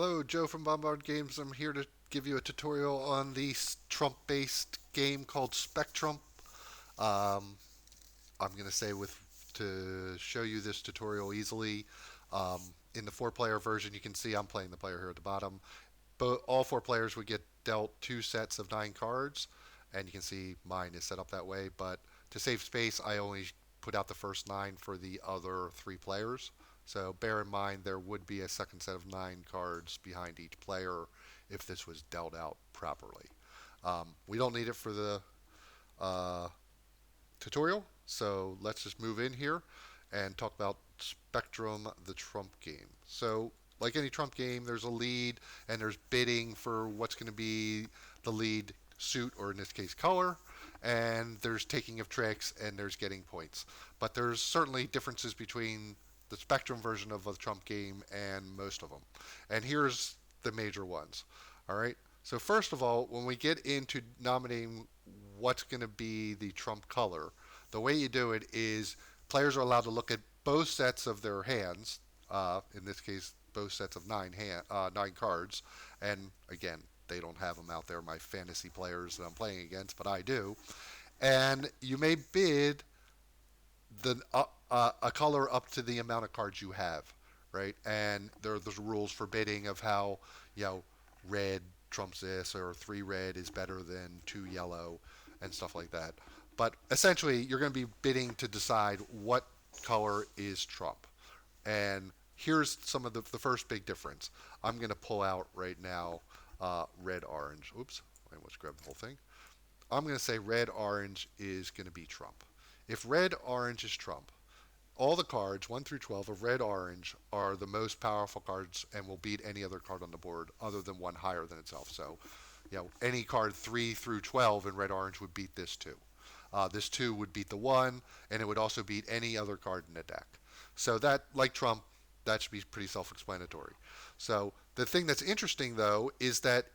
Hello, Joe from Bombard Games. I'm here to give you a tutorial on the Trump-based game called SpecTrump. Um, I'm going to say to show you this tutorial easily. In the four-player version, you can see I'm playing the player here at the bottom. But all four players would get dealt two sets of 9 cards, and you can see mine is set up that way. But to save space, I only put out the first 9 for the other 3 players. So bear in mind there would be a second set of 9 cards behind each player if this was dealt out properly. We don't need it for the uh, tutorial, so let's just move in here and talk about SpecTrum, the Trump game. So, like any Trump game, there's a lead and there's bidding for what's going to be the lead suit, or in this case, color, and there's taking of tricks and there's getting points. But there's certainly differences between the SpecTrump version of the Trump game and most of them. And here's the major ones. All right. So first of all, when we get into nominating what's going to be the Trump color, the way you do it is players are allowed to look at both sets of their hands. In this case, both sets of 9 cards. And again, they don't have them out there, my fantasy players that I'm playing against, but I do. And you may bid a color up to the amount of cards you have, right? And there are those rules for bidding of how red trumps this, or 3 red is better than 2 yellow, and stuff like that. But essentially, you're going to be bidding to decide what color is trump. And here's some of the first big difference. I'm going to pull out right now red orange. Oops, let's grab the whole thing. I'm going to say red orange is going to be trump. If red orange is trump, all the cards 1 through 12 of red orange are the most powerful cards and will beat any other card on the board other than one higher than itself. So, any card 3 through 12 in red orange would beat this 2. This 2 would beat the 1, and it would also beat any other card in the deck. So that, like trump, that should be pretty self-explanatory. So the thing that's interesting, though, is that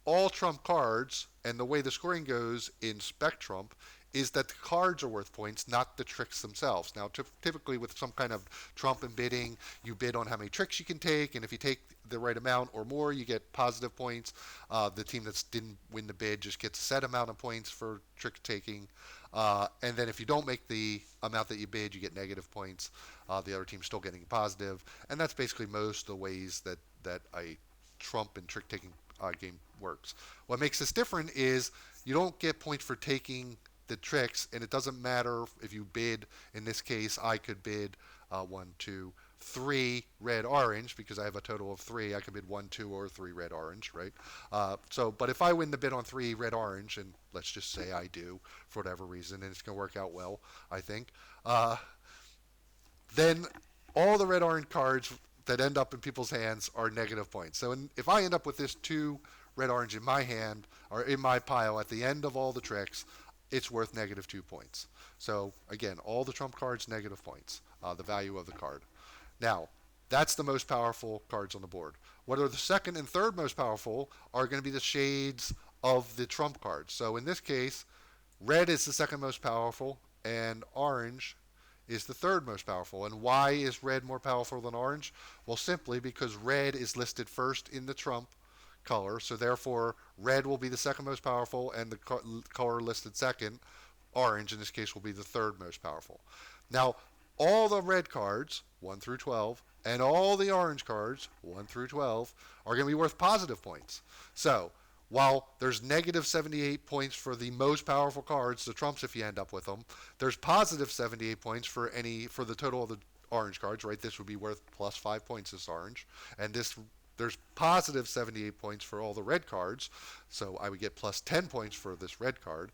all trump cards, and the way the scoring goes in SpecTrump, is that the cards are worth points, not the tricks themselves. Now, typically with some kind of trump and bidding, you bid on how many tricks you can take, and if you take the right amount or more, you get positive points. The team that didn't win the bid just gets a set amount of points for trick taking. And then if you don't make the amount that you bid, you get negative points. The other team's still getting positive. And that's basically most of the ways that a trump and trick taking game works. What makes this different is you don't get points for taking the tricks, and it doesn't matter if you bid. In this case, I could bid 1, 2, 3 red orange because I have a total of 3. I could bid 1, 2, or 3 red orange, right? But if I win the bid on 3 red orange, and let's just say I do for whatever reason, and it's going to work out well, I think, then all the red orange cards that end up in people's hands are negative points. So if I end up with this 2 red orange in my hand or in my pile at the end of all the tricks, it's worth negative 2 points. So again, all the trump cards, negative points, the value of the card. Now, that's the most powerful cards on the board. What are the second and third most powerful are going to be the shades of the trump cards. So in this case, red is the second most powerful, and orange is the third most powerful. And why is red more powerful than orange? Well, simply because red is listed first in the trump color, so therefore red will be the second most powerful, and the color listed second, orange in this case, will be the third most powerful. Now, all the red cards 1 through 12 and all the orange cards 1 through 12 are going to be worth positive points. So while there's negative 78 points for the most powerful cards, the trumps if you end up with them, there's positive 78 points for the total of the orange cards, right? This would be worth plus 5 points, this orange, and there's positive 78 points for all the red cards, so I would get plus 10 points for this red card.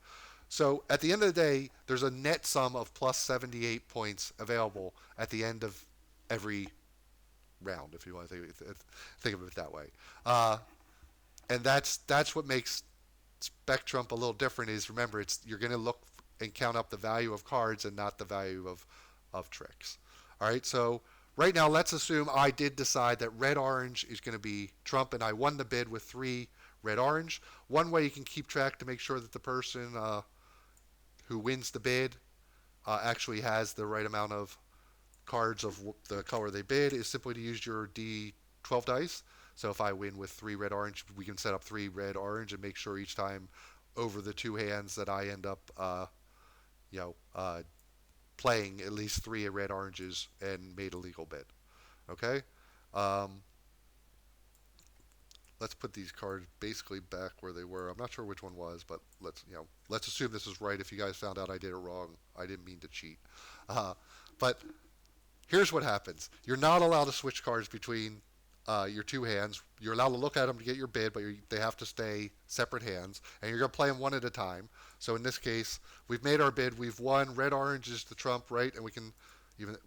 So at the end of the day, there's a net sum of plus 78 points available at the end of every round, if you want to think of it that way. And that's what makes SpecTrump a little different. Is remember, you're going to look and count up the value of cards and not the value of tricks. All right, so right now, let's assume I did decide that red-orange is going to be trump, and I won the bid with 3 red-orange. One way you can keep track to make sure that the person who wins the bid actually has the right amount of cards of the color they bid is simply to use your D12 dice. So if I win with 3 red-orange, we can set up 3 red-orange and make sure each time over the 2 hands that I end up, you know, playing at least 3 red-oranges and made a legal bid. Okay. Um, let's put these cards basically back where they were. I'm not sure which one was, but let's assume this is right. If you guys found out I did it wrong, I didn't mean to cheat. But here's what happens: you're not allowed to switch cards between your 2 hands. You're allowed to look at them to get your bid, but they have to stay separate hands, and you're gonna play them one at a time. So in this case, we've made our bid. We've won. Red orange is the trump, right? And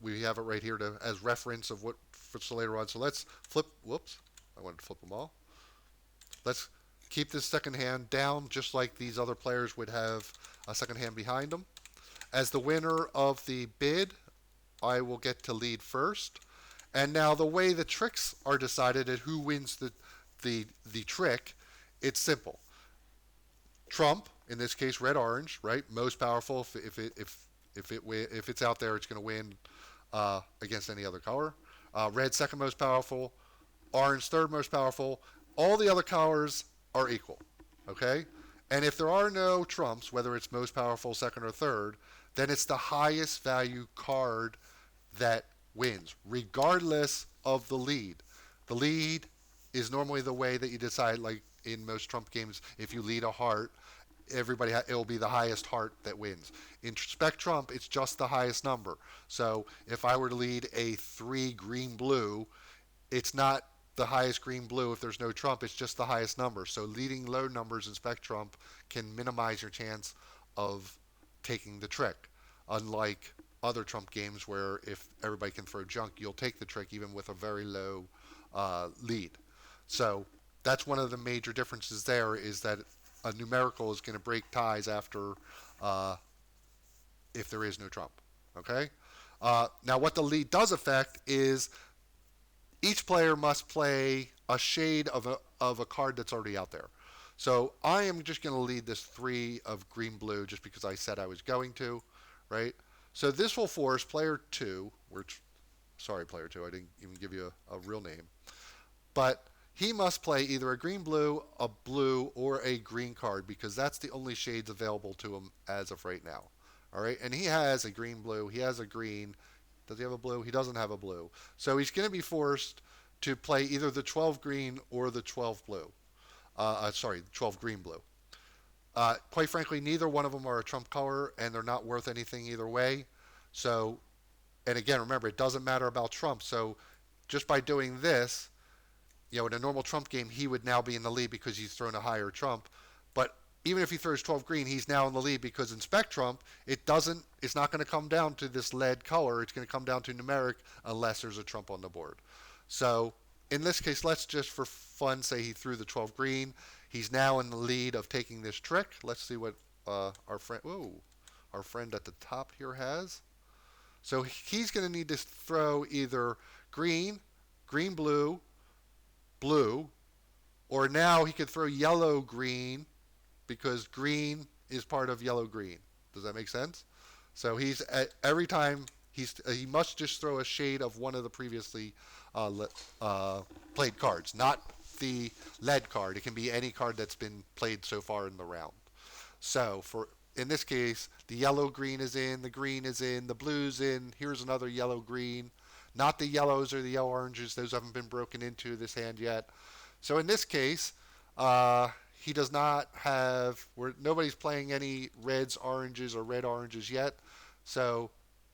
we have it right here as reference of what for later on. So let's flip. Whoops, I wanted to flip them all. Let's keep this second hand down, just like these other players would have a second hand behind them. As the winner of the bid, I will get to lead first. And now the way the tricks are decided and who wins the trick, it's simple. Trump, in this case, red orange, right? Most powerful. If it's out there, it's going to win against any other color. Red second most powerful. Orange third most powerful. All the other colors are equal. Okay? And if there are no trumps, whether it's most powerful, second, or third, then it's the highest value card that wins, regardless of the lead. The lead is normally the way that you decide, like in most Trump games, if you lead a heart, it'll be the highest heart that wins. In SpecTrump, it's just the highest number. So if I were to lead a 3 green blue, it's not the highest green blue if there's no trump, it's just the highest number. So leading low numbers in SpecTrump can minimize your chance of taking the trick. Unlike other Trump games where if everybody can throw junk, you'll take the trick even with a very low lead. So that's one of the major differences there, is that a numerical is going to break ties after if there is no trump. Okay? Now what the lead does affect is each player must play a shade of a card that's already out there. So I am just going to lead this 3 of green blue just because I said I was going to, right? So this will force player 2, sorry player 2, I didn't even give you a real name, but he must play either a green blue, a blue, or a green card because that's the only shades available to him as of right now. All right, and he has a green blue, he has a green. Does he have a blue? He doesn't have a blue. So he's going to be forced to play either the 12 green or the 12 blue. 12 green blue. Quite frankly, neither one of them are a trump color, and they're not worth anything either way. So, and again, remember, it doesn't matter about trump. So just by doing this, in a normal trump game, he would now be in the lead because he's thrown a higher trump. But even if he throws 12 green, he's now in the lead because in SpecTrump, it's not going to come down to this lead color. It's going to come down to numeric unless there's a trump on the board. So in this case, let's just for fun say he threw the 12 green. He's now in the lead of taking this trick. Let's see what our friend at the top here has. So he's going to need to throw either green, green, blue, blue, or now he could throw yellow, green, because green is part of yellow green. Does that make sense? So every time he must just throw a shade of one of the previously played cards, not the lead card. It can be any card that's been played so far in the round. So in this case, the yellow green is in, the green is in, the blue's in. Here's another yellow green. Not the yellows or the yellow oranges. Those haven't been broken into this hand yet. So in this case, he does not have, nobody's playing any reds, oranges, or red oranges yet. So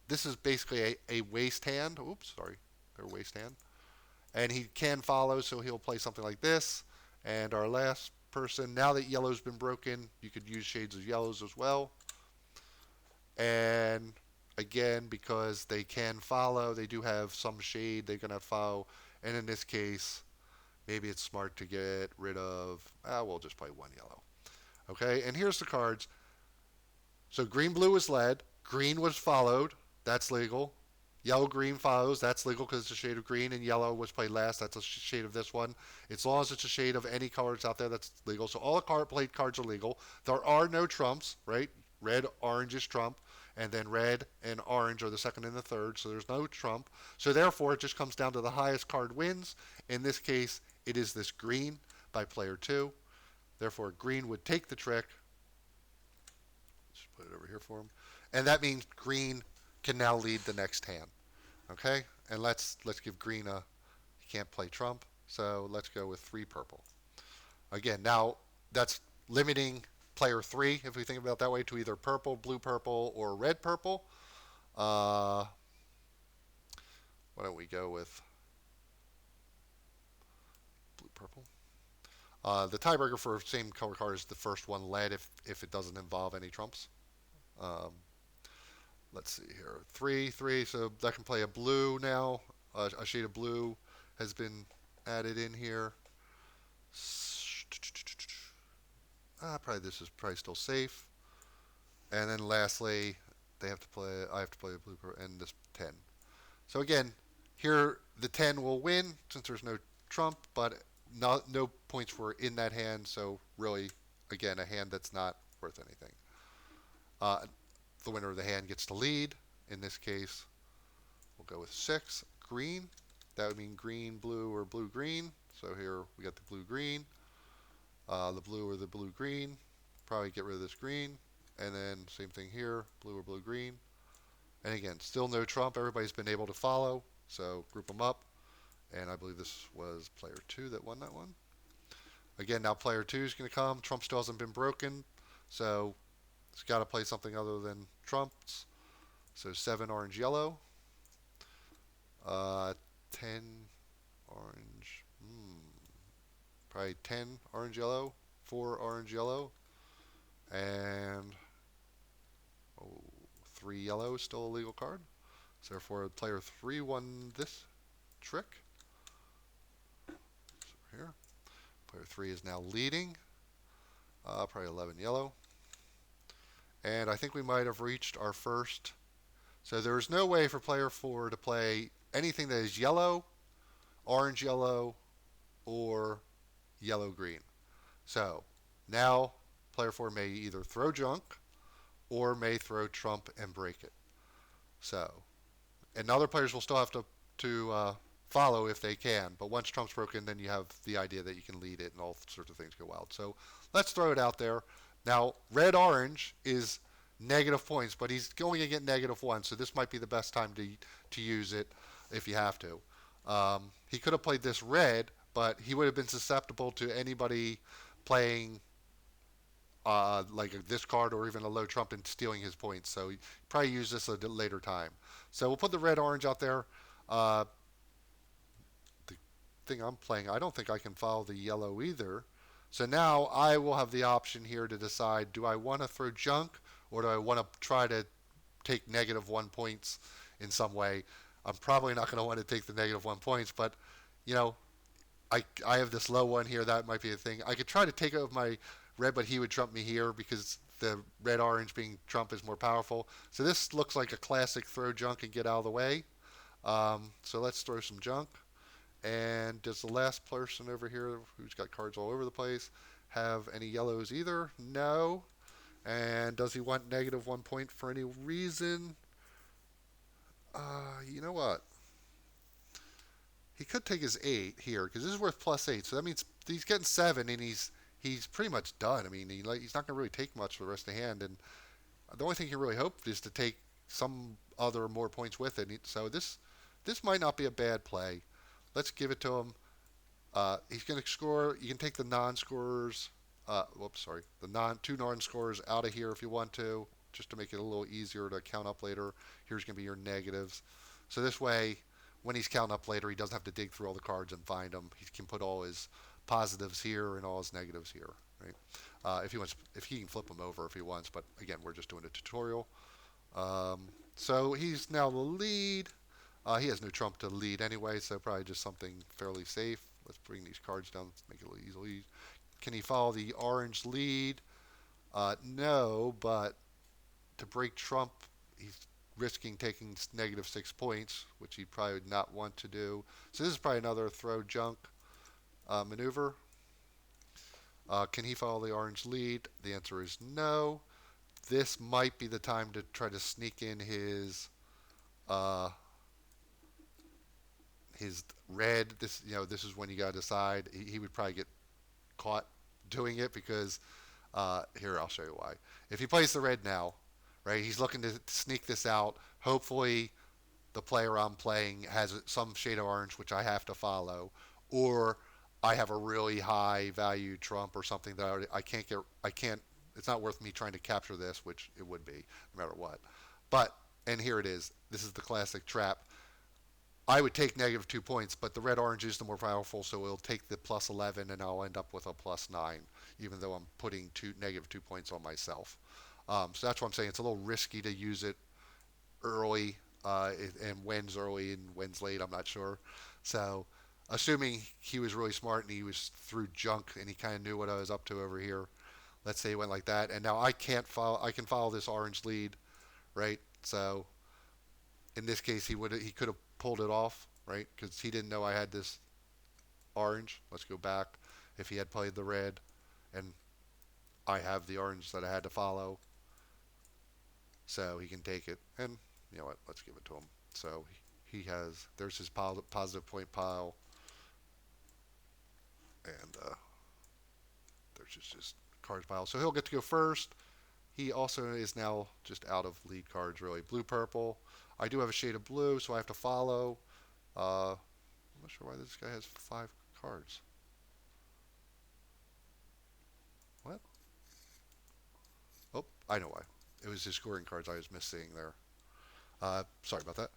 this is basically a waste hand. Oops, sorry, their waste hand. And he can follow, so he'll play something like this. And our last person, now that yellow's been broken, you could use shades of yellows as well. And again, because they can follow, they do have some shade they're going to follow. And in this case, maybe it's smart to get rid of, we'll just play 1 yellow. Okay, and here's the cards. So green, blue was led. Green was followed. That's legal. Yellow, green follows. That's legal because it's a shade of green. And yellow was played last. That's a shade of this one. As long as it's a shade of any colors out there, that's legal. So all the played cards are legal. There are no trumps, right? Red, orange is trump. And then red and orange are the second and the third. So there's no trump. So therefore, it just comes down to the highest card wins. In this case, it is this green by player 2. Therefore, green would take the trick. Let's put it over here for him. And that means green can now lead the next hand. Okay? And let's give green a, he can't play trump, so let's go with 3 purple. Again, now that's limiting player 3, if we think about it that way, to either purple, blue purple, or red purple. Why don't we go with blue purple? The tiebreaker for same color card is the first one led if it doesn't involve any trumps. Um, let's see here. 3, 3, so that can play a blue now. A shade of blue has been added in here. Probably this is probably still safe. And then lastly, I have to play a blue and this 10. So again, here the 10 will win since there's no trump, but no points were in that hand, so really, again, a hand that's not worth anything. The winner of the hand gets to lead. In this case, we'll go with 6. Green. That would mean green, blue, or blue, green. So here we got the blue, green. The blue or the blue, green. Probably get rid of this green. And then same thing here, blue or blue, green. And again, still no trump. Everybody's been able to follow, so group them up. And I believe this was player 2 that won that one. Again, now player 2 is going to come. Trump still hasn't been broken, so it's got to play something other than trumps. So 7 orange, yellow. 10 orange. Probably 10 orange, yellow. 4 orange, yellow. And 3 yellow is still a legal card. So therefore, player 3 won this trick. So here. Player 3 is now leading. Probably 11 yellow. And I think we might have reached our first. So there's no way for player 4 to play anything that is yellow, orange yellow, or yellow green. So now player 4 may either throw junk or may throw trump and break it. So, and other players will still have to follow if they can. But once trump's broken, then you have the idea that you can lead it and all sorts of things go wild. So let's throw it out there. Now, red-orange is negative points, but he's going to get -1, so this might be the best time to use it if you have to. He could have played this red, but he would have been susceptible to anybody playing like this card or even a low trump and stealing his points. So he probably use this at a later time. So we'll put the red-orange out there. The thing I'm playing, I don't think I can follow the yellow either. So now I will have the option here to decide, do I want to throw junk or do I want to try to take -1 points in some way? I'm probably not going to want to take the -1 points, but, you know, I have this low one here. That might be a thing. I could try to take it with my red, but he would trump me here because the red-orange being trump is more powerful. So this looks like a classic throw junk and get out of the way. So let's throw some junk. And does the last person over here, who's got cards all over the place, have any yellows either? No. And does he want -1 point for any reason? You know what? He could take his 8 here because this is worth +8. So that means he's getting 7, and he's pretty much done. I mean, he's not going to really take much for the rest of the hand. And the only thing he really hoped is to take some other more points with it. So this might not be a bad play. Let's give it to him. He's going to score. You can take the non-scorers. The two non-scorers out of here if you want to, just to make it a little easier to count up later. Here's going to be your negatives. So this way, when he's counting up later, he doesn't have to dig through all the cards and find them. He can put all his positives here and all his negatives here. Right? If he can flip them over if he wants. But again, we're just doing a tutorial. So he's now the lead. He has no trump to lead anyway, so probably just something fairly safe. Let's bring these cards down. Let's make it a little easily. Can he follow the orange lead? No, but to break trump, he's risking taking -6 points, which he probably would not want to do. So this is probably another throw junk maneuver. Can he follow the orange lead? The answer is no. This might be the time to try to sneak in his his red, this is when you got to decide. He would probably get caught doing it because here I'll show you why. If he plays the red now, right, he's looking to sneak this out. Hopefully, the player I'm playing has some shade of orange, which I have to follow, or I have a really high value trump or something that I can't get. I can't. It's not worth me trying to capture this, which it would be no matter what. But and here it is. This is the classic trap. I would take negative 2 points, but the red orange is the more powerful, so it'll take the plus 11, and I'll end up with a plus 9, even though I'm putting negative 2 points on myself. So that's what I'm saying. It's a little risky to use it early, and when's early and when's late, I'm not sure. So, assuming he was really smart and he was through junk and he kind of knew what I was up to over here, let's say he went like that, and now I can't follow. I can follow this orange lead, right? So in this case, he could have pulled it off, right? Because he didn't know I had this orange. Let's go back. If he had played the red, and I have the orange that I had to follow, so he can take it. And you know what? Let's give it to him. So he has. There's his positive point pile, and there's just cards pile. So he'll get to go first. He also is now just out of lead cards, really. Blue, purple. I do have a shade of blue, so I have to follow. I'm not sure why this guy has 5 cards. What? Oh, I know why. It was his scoring cards I was missing there. Sorry about that.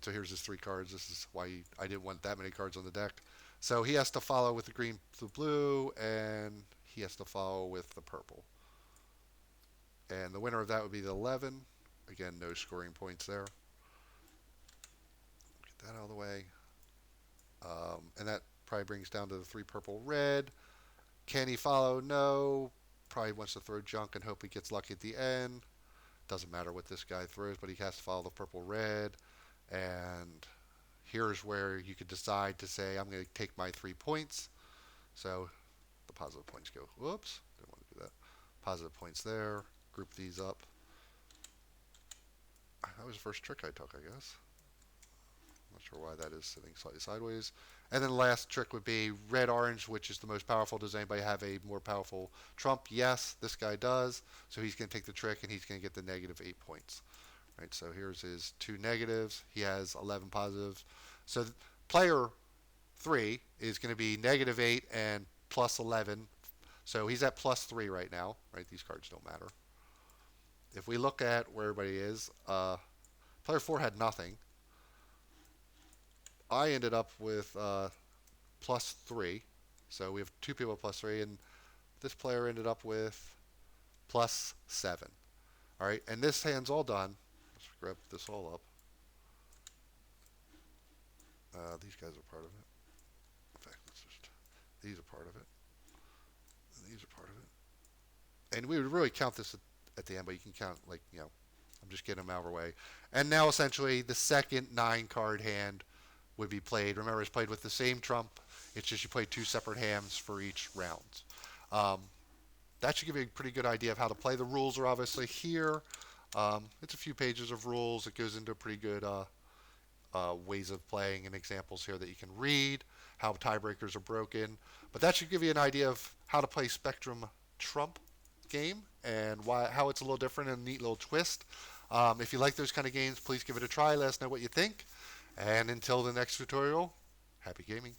So here's his 3 cards. This is why I didn't want that many cards on the deck. So he has to follow with the green, the blue, and he has to follow with the purple. And the winner of that would be the 11. Again, no scoring points there. Get that out of the way. And that probably brings down to the 3 purple red. Can he follow? No. Probably wants to throw junk and hope he gets lucky at the end. Doesn't matter what this guy throws, but he has to follow the purple red. And here's where you could decide to say, I'm going to take my 3 points. So the positive points go. Whoops. Didn't want to do that. Positive points there. Group these up. That was the first trick I took, I guess. Not sure why that is sitting slightly sideways. And then the last trick would be red-orange, which is the most powerful. Does anybody have a more powerful trump? Yes, this guy does. So he's going to take the trick, and he's going to get the negative 8 points. Right, so here's his 2 negatives. He has 11 positives. So player 3 is going to be negative 8 and plus 11. So he's at plus 3 right now. Right, these cards don't matter. If we look at where everybody is, player 4 had nothing. I ended up with plus 3. So we have 2 people at plus 3, and this player ended up with plus 7. All right, and this hand's all done. Let's grab this all up. These guys are part of it. In fact, these are part of it. And these are part of it. And we would really count this at the end, but you can count, like, I'm just getting them out of our way. And now, essentially, the second 9-card hand would be played. Remember, it's played with the same trump. It's just you play 2 separate hands for each round. That should give you a pretty good idea of how to play. The rules are obviously here. It's a few pages of rules. It goes into pretty good ways of playing and examples here that you can read, how tiebreakers are broken. But that should give you an idea of how to play SpecTrump game and how it's a little different and a neat little twist. If you like those kind of games, please give it a try. Let us know what you think. And until the next tutorial, happy gaming.